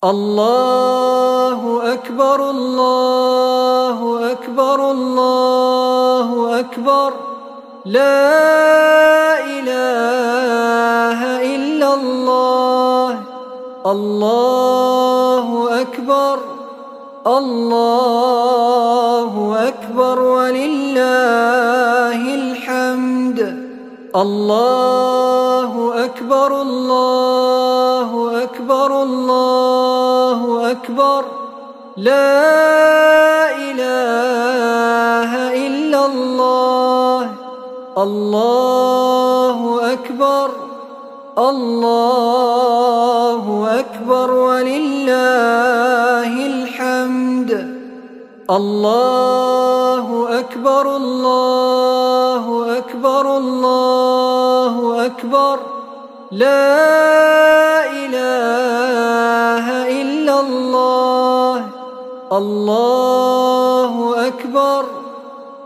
الله أكبر الله أكبر الله أكبر لا إله إلا الله الله أكبر الله أكبر ولله الحمد الله أكبر الله أكبر الله أكبر لا إله إلا الله الله أكبر الله أكبر ولله الحمد الله أكبر الله أكبر الله أكبر لا إله إلا الله الله أكبر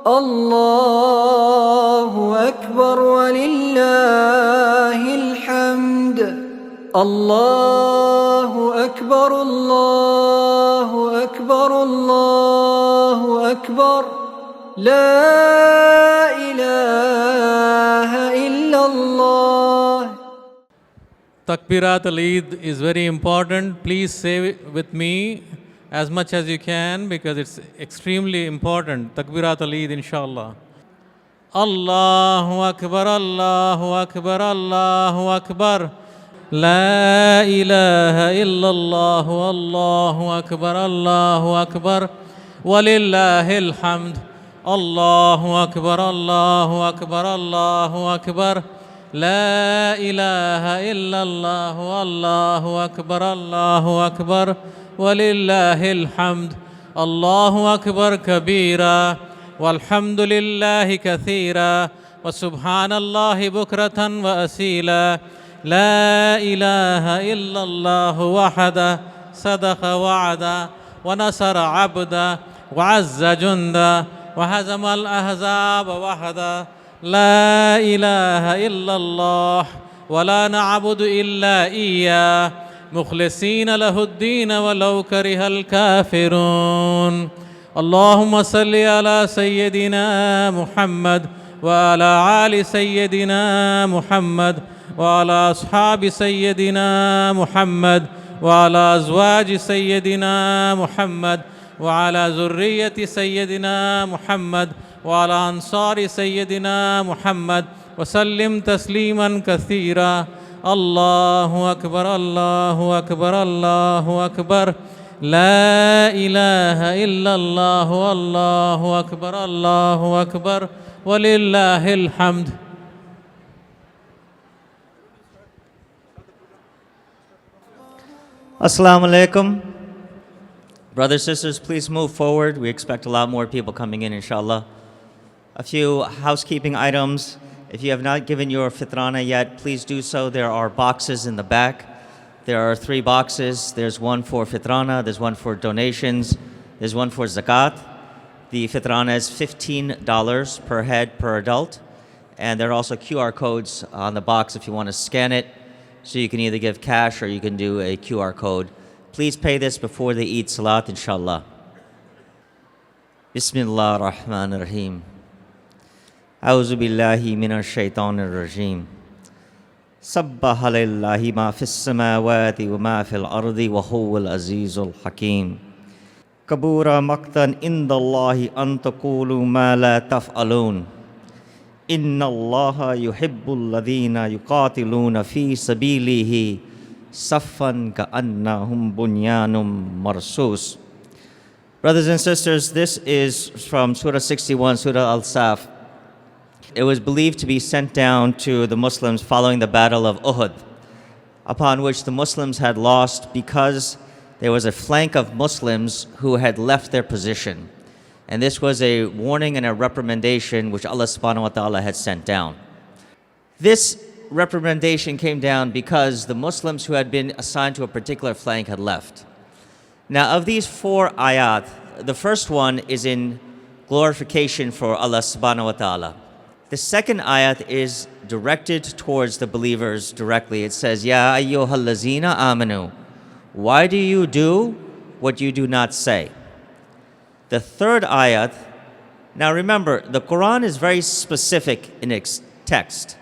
الله أكبر ولله الحمد الله أكبر الله أكبر الله أكبر لا إله إلا الله. Takbirat al-Eid is very important. Please say with me as much as you can because it's extremely important. Takbirat al-Eid, inshallah. Allahu Akbar, Allahu Akbar, Allahu Akbar. La ilaha illallah, Allahu Akbar, Allahu Akbar. Walillahil hamd. Allahu Akbar, Allahu Akbar, Allahu Akbar. لا إله إلا الله والله أكبر الله أكبر ولله الحمد الله أكبر كبيرا والحمد لله كثيرا وسبحان الله بكرة وأسيلا لا إله إلا الله وحده صدق وعدا ونصر عبدا وعز جندا وهزم الأحزاب وحدا لا إله إلا الله ولا نعبد إلا إياه مخلصين له الدين ولو كره الكافرون اللهم صل على سيدنا محمد وعلى آل سيدنا محمد وعلى أصحاب سيدنا محمد وعلى أزواج سيدنا محمد وعلى ذرية سيدنا محمد وعلى أنصار سيدنا محمد وسلم تسليما كثيرا الله أكبر الله أكبر الله أكبر لا إله إلا الله والله أكبر الله أكبر ولله الحمد. Assalamu alaikum. Brothers, sisters, please move forward. We expect a lot more people coming in, inshallah. A few housekeeping items. If you have not given your fitrana yet, please do so. There are boxes in the back. There are 3 boxes. There's one for fitrana, there's one for donations, there's one for zakat. The fitrana is $15 per head per adult. And there are also QR codes on the box if you want to scan it. So you can either give cash or you can do a QR code. Please pay this before the Eid Salat, inshallah. Bismillah ar-Rahman ar-Rahim. أعوذ بالله من الشيطان الرجيم سبح لله ما في السماوات وما في الأرض وهو العزيز الحكيم كبر مقتا عند الله أن تقولوا ما لا تفعلون إن الله يحب الذين يقاتلون في سبيله صفا كأنهم بنيان مرصوص. Brothers and sisters, this is from Surah 61, Surah Al-Saf. It was believed to be sent down to the Muslims following the Battle of Uhud, upon which the Muslims had lost because there was a flank of Muslims who had left their position. And this was a warning and a reprimandation which Allah subhanahu wa ta'ala had sent down. This reprimandation came down because the Muslims who had been assigned to a particular flank had left. Now, of these 4 ayat, the first one is in glorification for Allah subhanahu wa ta'ala. The second ayat is directed towards the believers directly. It says, Ya ayyuhallazina amanu, Why do you do what you do not say? The third ayat, now remember, the Quran is very specific in its text.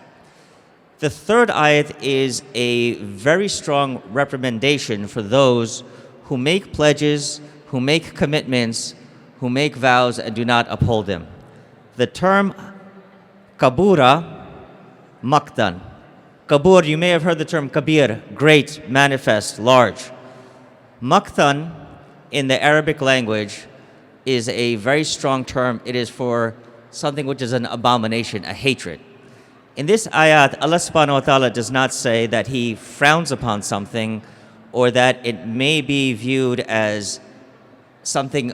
The third ayat is a very strong reprimandation for those who make pledges, who make commitments, who make vows and do not uphold them. The term kabura, maktan. Kabur, you may have heard the term kabir, great, manifest, large. Maktan in the Arabic language is a very strong term. It is for something which is an abomination, a hatred. In this ayat, Allah subhanahu wa ta'ala does not say that He frowns upon something or that it may be viewed as something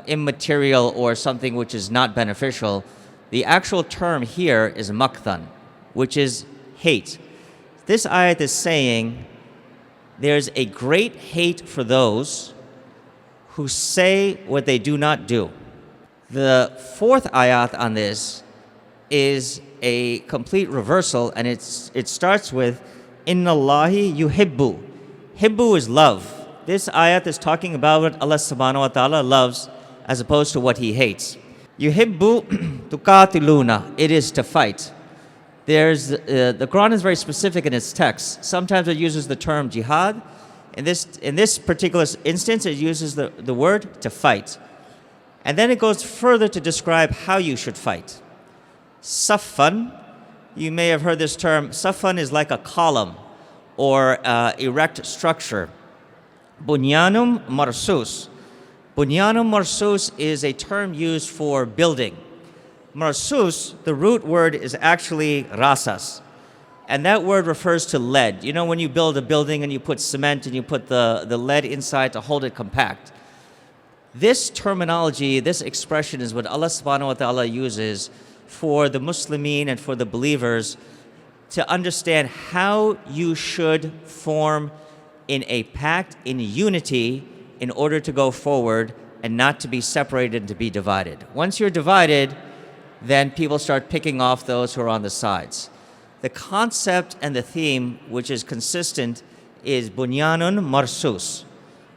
immaterial or something which is not beneficial. The actual term here is maktan, which is hate. This ayat is saying there's a great hate for those who say what they do not do. The fourth ayat on this is a complete reversal, and it starts with Inna Allahi yuhibbu. Hibbu is love. This ayat is talking about what Allah subhanahu wa ta'ala loves as opposed to what He hates. Yuhibbu tuqatiluna. It is to fight. The Quran is very specific in its text. Sometimes it uses the term jihad. In this particular instance, it uses the word to fight. And then it goes further to describe how you should fight. Saffan, you may have heard this term. Saffan is like a column or erect structure. Bunyanum marsus. Bunyanum marsus is a term used for building. Marsus, the root word is actually rasas. And that word refers to lead. You know, when you build a building and you put cement and you put the lead inside to hold it compact. This terminology, this expression is what Allah subhanahu wa ta'ala uses for the Muslimin and for the believers to understand how you should form in a pact, in unity, in order to go forward and not to be separated and to be divided. Once you're divided, then people start picking off those who are on the sides. The concept and the theme, which is consistent, is bunyanun marsus.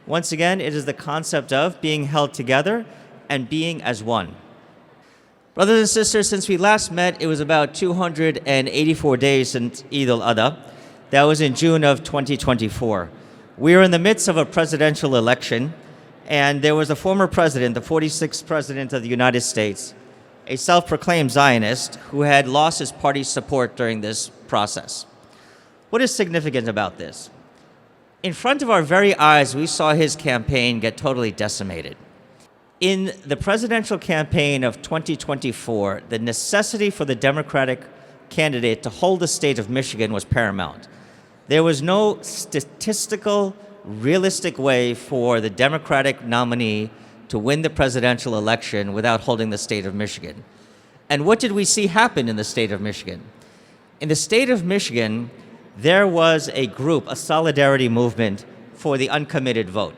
Once again, it is the concept of being held together and being as one. Brothers and sisters, since we last met, it was about 284 days since Eid al-Adha. That was in June of 2024. We are in the midst of a presidential election, and there was a former president, the 46th president of the United States, a self-proclaimed Zionist who had lost his party's support during this process. What is significant about this? In front of our very eyes, we saw his campaign get totally decimated. In the presidential campaign of 2024, the necessity for the Democratic candidate to hold the state of Michigan was paramount. There was no statistical, realistic way for the Democratic nominee to win the presidential election without holding the state of Michigan. And what did we see happen in the state of Michigan? In the state of Michigan, there was a group, a solidarity movement for the uncommitted vote.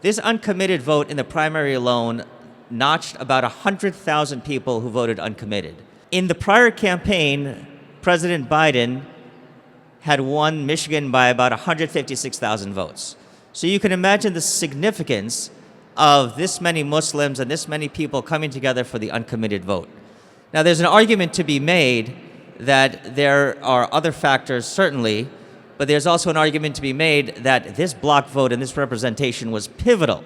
This uncommitted vote in the primary alone notched about 100,000 people who voted uncommitted. In the prior campaign, President Biden had won Michigan by about 156,000 votes. So you can imagine the significance of this many Muslims and this many people coming together for the uncommitted vote. Now, there's an argument to be made that there are other factors, certainly, but there's also an argument to be made that this block vote and this representation was pivotal,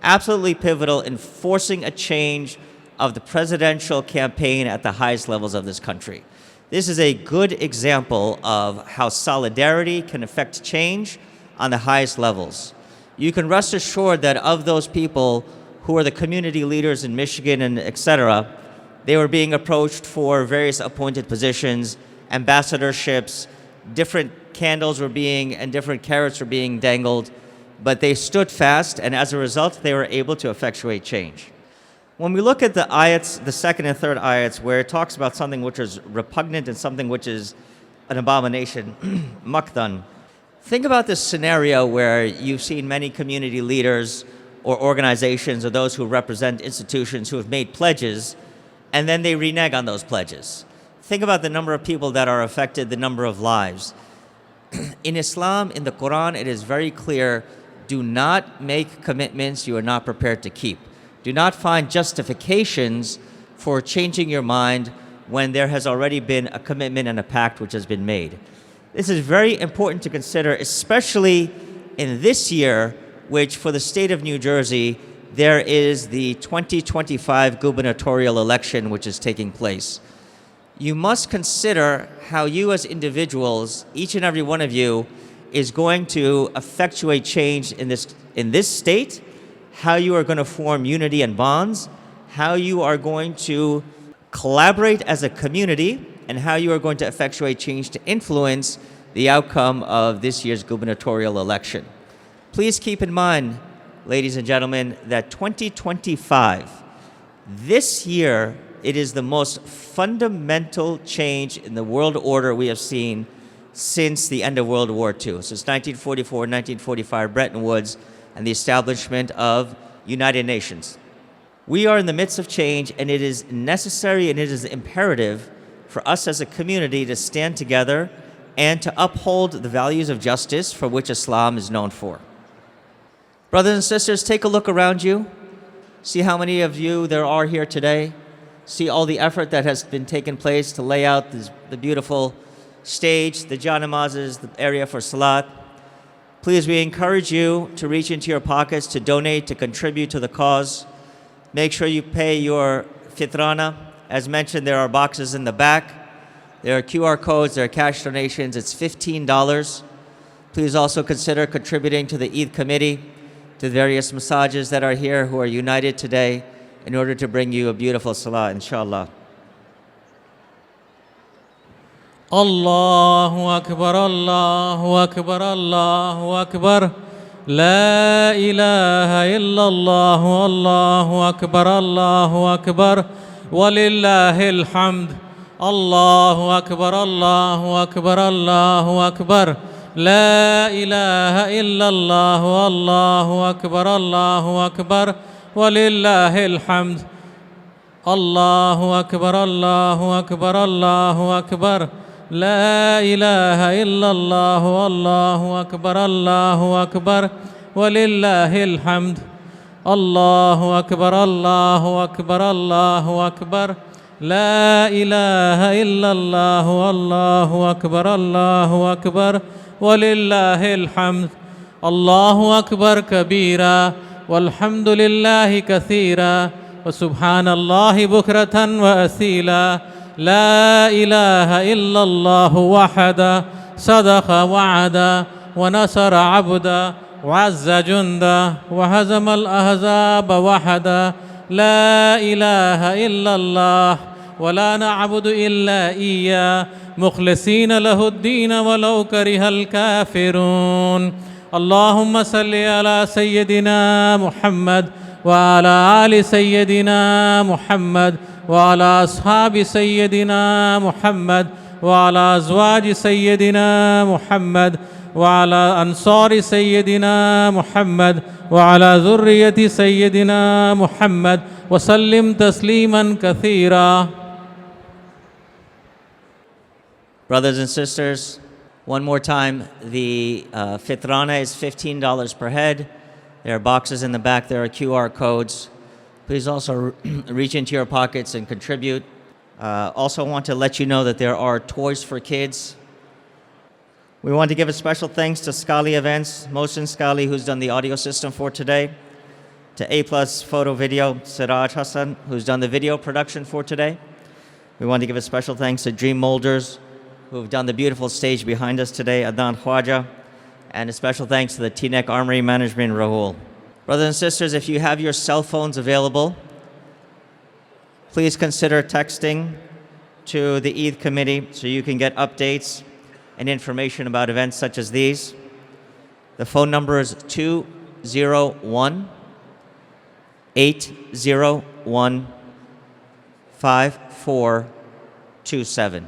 absolutely pivotal in forcing a change of the presidential campaign at the highest levels of this country. This is a good example of how solidarity can affect change on the highest levels. You can rest assured that of those people who are the community leaders in Michigan and et cetera, they were being approached for various appointed positions, ambassadorships, different candles were being, and different carrots were being dangled, but they stood fast, and as a result, they were able to effectuate change. When we look at the ayats, the second and third ayats, where it talks about something which is repugnant and something which is an abomination, maktan, think about this scenario where you've seen many community leaders or organizations or those who represent institutions who have made pledges, and then they renege on those pledges. Think about the number of people that are affected, the number of lives. In Islam, in the Quran, it is very clear Do not make commitments you are not prepared to keep. Do not find justifications for changing your mind when there has already been a commitment and a pact which has been made. This is very important to consider, especially in this year, which for the state of New Jersey, there is the 2025 gubernatorial election which is taking place. You must consider how you as individuals, each and every one of you, is going to effectuate change in this state, how you are going to form unity and bonds, how you are going to collaborate as a community, and how you are going to effectuate change to influence the outcome of this year's gubernatorial election. Please keep in mind, ladies and gentlemen, that 2025, this year, it is the most fundamental change in the world order we have seen since the end of World War II, since 1944, 1945, Bretton Woods, and the establishment of United Nations. We are in the midst of change, and it is necessary and it is imperative for us as a community to stand together and to uphold the values of justice for which Islam is known for. Brothers and sisters, take a look around you. See how many of you there are here today. See all the effort that has been taken place to lay out the beautiful stage, the janamazes, the area for salat. Please, we encourage you to reach into your pockets, to donate, to contribute to the cause. Make sure you pay your fitrana. As mentioned, there are boxes in the back. There are QR codes, there are cash donations. It's $15. Please also consider contributing to the Eid committee, to the various massages that are here who are united today in order to bring you a beautiful salah, inshallah. Allahu Akbar, Allahu Akbar, Allahu Akbar. La ilaha illallah, Allahu Akbar, Allahu Akbar. Walillahil hamd. Allahu Akbar, Allahu Akbar, Allahu Akbar. La ilaha illallah, Allahu Akbar, Allahu Akbar. Walillahil hamd. Allahu Akbar, Allahu Akbar, Allahu Akbar. La ilaha illallah, Allahu Akbar, Allahu Akbar. Walillahil hamd. Allahu Akbar, Allahu Akbar, Allahu Akbar. La ilaha illallah, Allahu Akbar, Allahu Akbar. Walillahil hamd. Allahu Akbar kabira. Walhamdulillahi kathira. Wa subhanallahi bukratan wa asila. لا إله إلا الله وحده صدق وعده ونصر عبده وعز جنده وهزم الأحزاب وحده لا إله إلا الله ولا نعبد إلا إياه مخلصين له الدين ولو كره الكافرون اللهم صل على سيدنا محمد وعلى آل سيدنا محمد وعلى أصحاب سيدنا محمد وعلى أزواج سيدنا محمد وعلى أنصار سيدنا محمد وعلى ذرية سيدنا محمد وسلم تسليما كثيرا. Brothers and sisters, one more time, the fitrana is $15 per head. There are boxes in the back, there are QR codes. Please also reach into your pockets and contribute. Also want to let you know that there are toys for kids. We want to give a special thanks to Scali Events, Mohsin Scali, who's done the audio system for today, to A Plus Photo Video, Siraj Hassan, who's done the video production for today. We want to give a special thanks to Dream Molders, who've done the beautiful stage behind us today, Adnan Khwaja, and a special thanks to the Teaneck Armory Management, Rahul. Brothers and sisters, if you have your cell phones available, please consider texting to the Eid committee so you can get updates and information about events such as these. The phone number is 201-801-5427.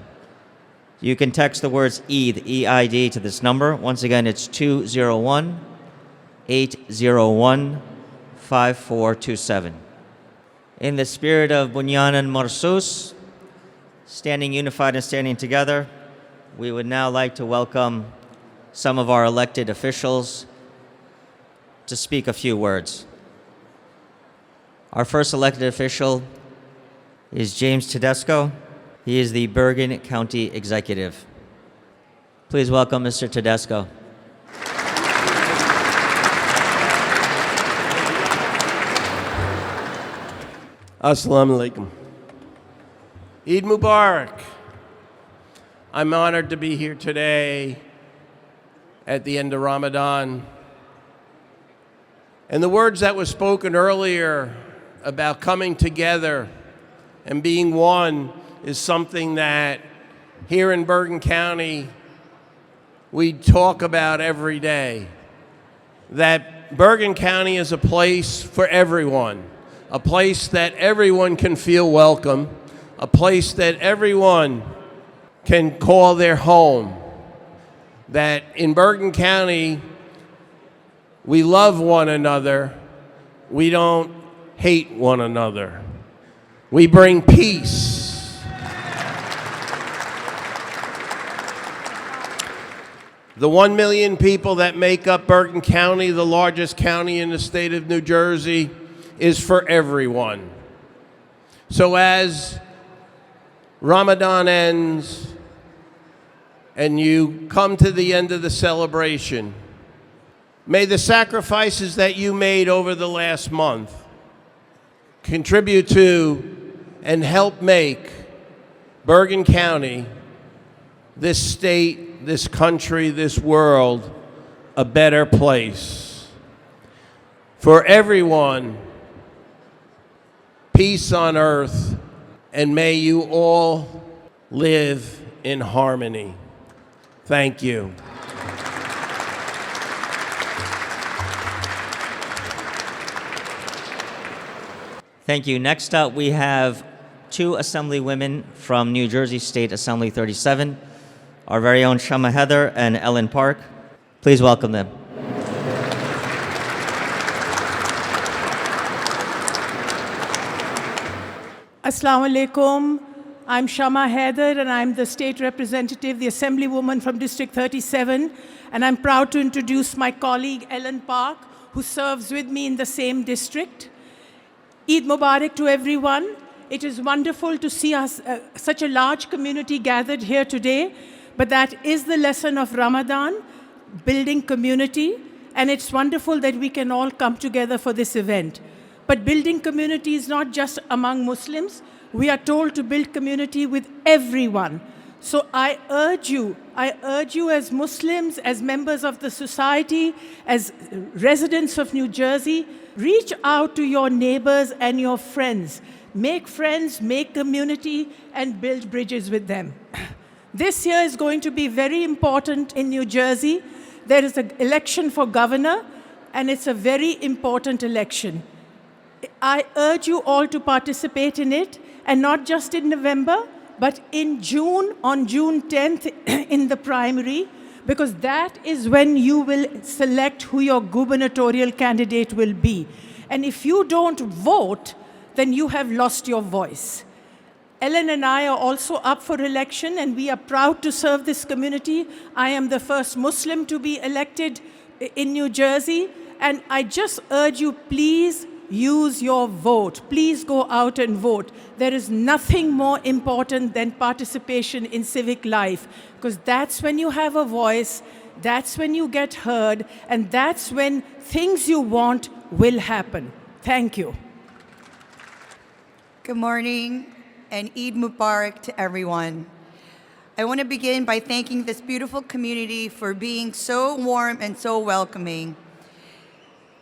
You can text the words Eid, E-I-D, to this number. Once again, it's 201-801-5427. In the spirit of Bunyan and Marsus, standing unified and standing together, we would now like to welcome some of our elected officials to speak a few words. Our first elected official is James Tedesco. He is the Bergen County Executive. Please welcome Mr. Tedesco. Assalamu alaikum. Eid Mubarak. I'm honored to be here today at the end of Ramadan. And the words that were spoken earlier about coming together and being one is something that here in Bergen County we talk about every day. That Bergen County is a place for everyone, a place that everyone can feel welcome, a place that everyone can call their home. That in Bergen County, we love one another, we don't hate one another. We bring peace. The 1 million people that make up Bergen County, the largest county in the state of New Jersey, is for everyone. So as Ramadan ends and you come to the end of the celebration, may the sacrifices that you made over the last month contribute to and help make Bergen County, this state, this country, this world, a better place. For everyone, peace on earth, and may you all live in harmony. Thank you. Thank you. Next up, we have two Assemblywomen from New Jersey State Assembly 37, our very own Shama Heather and Ellen Park. Please welcome them. Assalamu alaikum. I'm Shama Heather, and I'm the state representative, the Assemblywoman from District 37, and I'm proud to introduce my colleague Ellen Park, who serves with me in the same district. Eid Mubarak to everyone. It is wonderful to see us, such a large community gathered here today, but that is the lesson of Ramadan, building community, and it's wonderful that we can all come together for this event. But building community is not just among Muslims. We are told to build community with everyone. So I urge you as Muslims, as members of the society, as residents of New Jersey, reach out to your neighbors and your friends. Make friends, make community, and build bridges with them. This year is going to be very important in New Jersey. There is an election for governor, and it's a very important election. I urge you all to participate in it, and not just in November, but in June, on June 10th in the primary, because that is when you will select who your gubernatorial candidate will be. And if you don't vote, then you have lost your voice. Ellen and I are also up for election, and we are proud to serve this community. I am the first Muslim to be elected in New Jersey, and I just urge you, please use your vote. Please go out and vote. There is nothing more important than participation in civic life, because that's when you have a voice, that's when you get heard, and that's when things you want will happen. Thank you. Good morning and Eid Mubarak to everyone. I want to begin by thanking this beautiful community for being so warm and so welcoming.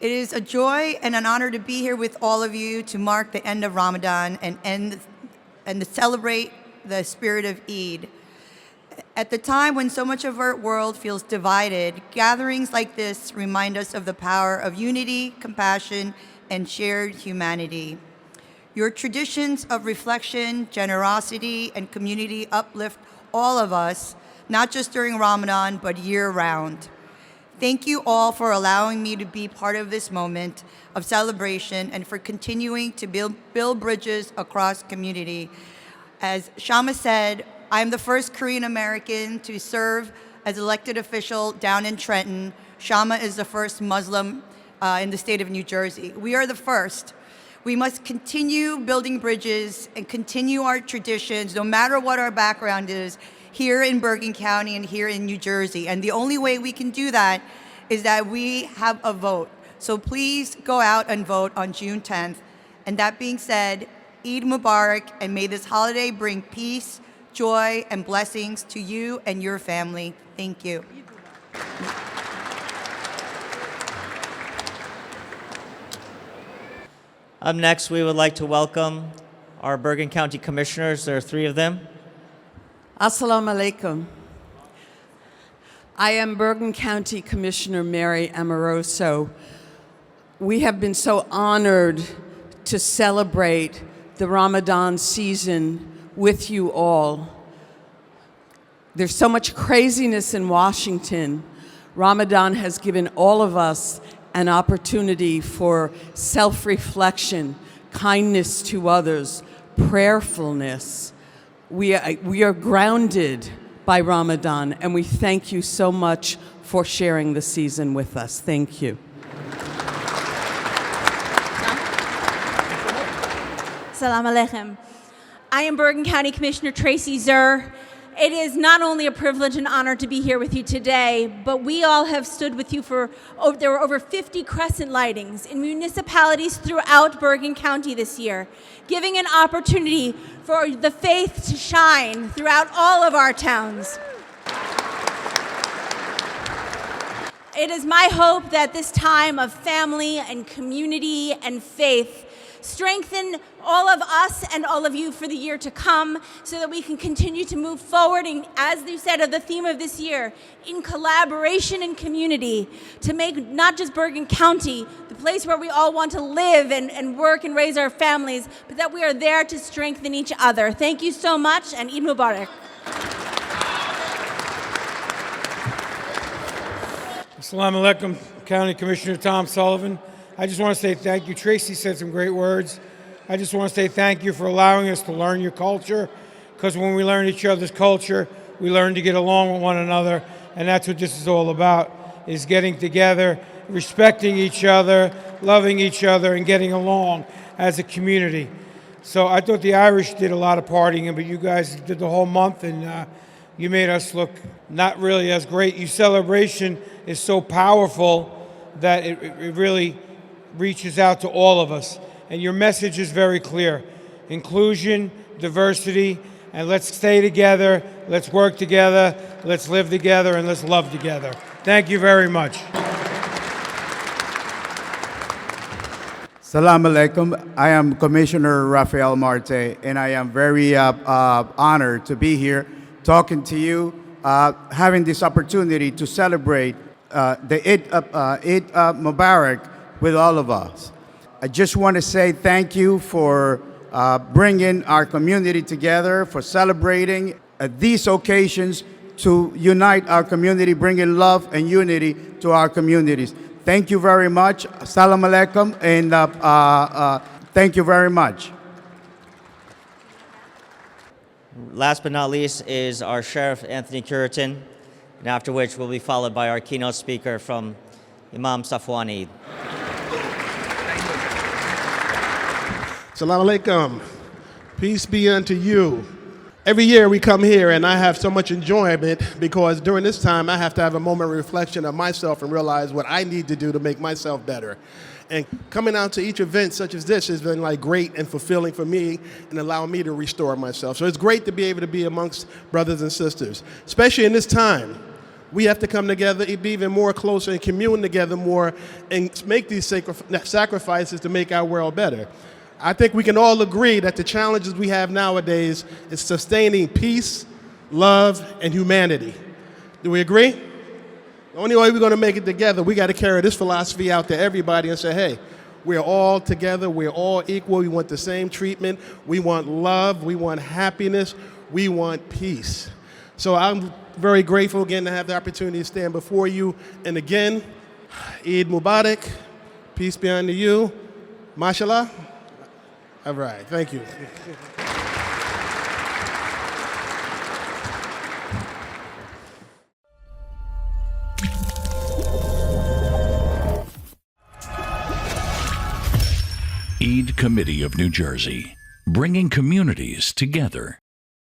It is a joy and an honor to be here with all of you to mark the end of Ramadan and to celebrate the spirit of Eid. At the time when so much of our world feels divided, gatherings like this remind us of the power of unity, compassion, and shared humanity. Your traditions of reflection, generosity, and community uplift all of us, not just during Ramadan, but year-round. Thank you all for allowing me to be part of this moment of celebration and for continuing to build bridges across community. As Shama said, I'm the first Korean American to serve as elected official down in Trenton. Shama is the first Muslim in the state of New Jersey. We are the first. We must continue building bridges and continue our traditions, no matter what our background is, here in Bergen County and here in New Jersey. And the only way we can do that is that we have a vote. So please go out and vote on June 10th. And that being said, Eid Mubarak, and may this holiday bring peace, joy, and blessings to you and your family. Thank you. Up next, we would like to welcome our Bergen County Commissioners. There are 3 of them. Assalamu alaikum. I am Bergen County Commissioner Mary Amoroso. We have been so honored to celebrate the Ramadan season with you all. There's so much craziness in Washington. Ramadan has given all of us an opportunity for self-reflection, kindness to others, prayerfulness. We are grounded by Ramadan, and we thank you so much for sharing the season with us. Thank you. Salam alaikum. I am Bergen County Commissioner Tracy Zur. It is not only a privilege and honor to be here with you today, but we all have stood with you there were over 50 crescent lightings in municipalities throughout Bergen County this year, giving an opportunity for the faith to shine throughout all of our towns. It is my hope that this time of family and community and faith strengthen all of us and all of you for the year to come so that we can continue to move forward, and as you said, of the theme of this year, in collaboration and community to make not just Bergen County the place where we all want to live and work and raise our families, but that we are there to strengthen each other. Thank you so much, and Eid Mubarak. Assalamu alaikum, County Commissioner Tom Sullivan. I just want to say thank you. Tracy said some great words. I just want to say thank you for allowing us to learn your culture, because when we learn each other's culture, we learn to get along with one another, and that's what this is all about, is getting together, respecting each other, loving each other, and getting along as a community. So I thought the Irish did a lot of partying, but you guys did the whole month, and you made us look not really as great. Your celebration is so powerful that it really reaches out to all of us. And your message is very clear. Inclusion, diversity, and let's stay together, let's work together, let's live together, and let's love together. Thank you very much. Salam alaikum. I am Commissioner Rafael Marte, and I am very honored to be here talking to you, having this opportunity to celebrate the Eid Mubarak with all of us. I just want to say thank you for bringing our community together, for celebrating these occasions to unite our community, bringing love and unity to our communities. Thank you very much. Assalamu alaikum, and thank you very much. Last but not least is our Sheriff, Anthony Curitin, and after which will be followed by our keynote speaker from Imam Safwan Eid. Salam alaikum. Peace be unto you. Every year we come here and I have so much enjoyment because during this time I have to have a moment of reflection of myself and realize what I need to do to make myself better. And coming out to each event such as this has been like great and fulfilling for me and allowing me to restore myself. So it's great to be able to be amongst brothers and sisters, especially in this time. We have to come together, be even more closer and commune together more and make these sacrifices to make our world better. I think we can all agree that the challenges we have nowadays is sustaining peace, love, and humanity. Do we agree? The only way we're going to make it together, we got to carry this philosophy out to everybody and say, hey, we're all together, we're all equal, we want the same treatment, we want love, we want happiness, we want peace. So I'm very grateful again to have the opportunity to stand before you. And again, Eid Mubarak, peace be unto you, mashallah. All right, thank you. Eid Committee of New Jersey, bringing communities together.